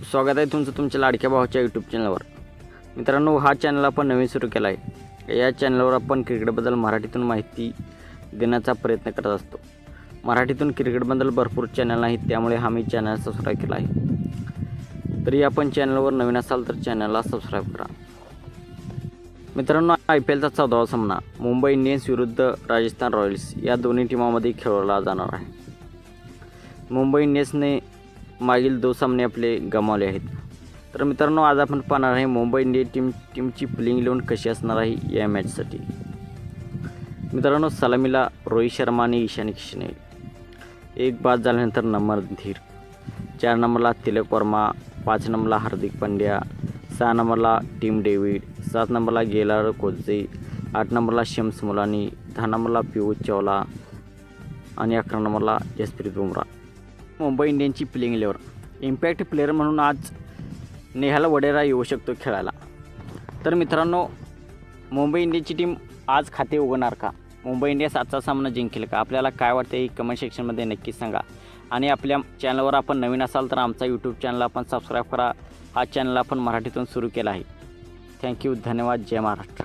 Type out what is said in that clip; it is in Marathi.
स्वागत आहे तुमचं तुमच्या लाडक्या भावाच्या यूट्यूब चॅनलवर। मित्रांनो, हा चॅनल आपण नवीन सुरू केला आहे। या चॅनलवर आपण क्रिकेटबद्दल मराठीतून माहिती देण्याचा प्रयत्न करत असतो। मराठीतून क्रिकेटबद्दल भरपूर चॅनल आहेत, त्यामुळे आम्ही चॅनल सबस्क्राईब केला आहे। तरी आपण चॅनलवर नवीन असाल तर चॅनलला सबस्क्राईब करा। मित्रांनो, IPLचा 14वा सामना मुंबई इंडियन्स विरुद्ध राजस्थान रॉयल्स या दोन्ही टीमांमध्ये खेळवला जाणार आहे। मुंबई इंडियन्सने मागील 2 सामने आपले गमावले आहेत। तर मित्रांनो, आज आपण पाहणार आहे मुंबई इंडियन टीमची प्लेइंग 11 कशी असणार आहे या मॅचसाठी। मित्रांनो, सलामीला रोहित शर्मा आणि ईशान किशन, एक बाद झाल्यानंतर नंबर धीर, 4 नंबरला तिलक वर्मा, 5 नंबरला हार्दिक पांड्या, 6 नंबरला टीम डेव्हिड, 7 नंबरला गेलार कोहली, 8 नंबरला शम्स मुलानी, 10 नंबरला पीयूष चावला आणि 11 नंबरला जसप्रीत बुमराह। मुंबई इंडियन्सची प्लेइंग 11 इम्पॅक्ट प्लेयर म्हणून आज नेहाल वडेरा येऊ शकतो खेळायला। तर मित्रांनो, मुंबई इंडियन्सची टीम आज खाते उघडणार का? मुंबई इंडियन्स आजचा सामना जिंकेल का? आपल्याला काय वाटते हे कमेंट सेक्शनमध्ये नक्कीच सांगा। आणि आपल्या चॅनलवर आपण नवीन असाल तर आमचा यूट्यूब चॅनल आपण सबस्क्राईब करा। हा चॅनल आपण मराठीतून सुरू केला आहे। थँक्यू, धन्यवाद, जय महाराष्ट्र।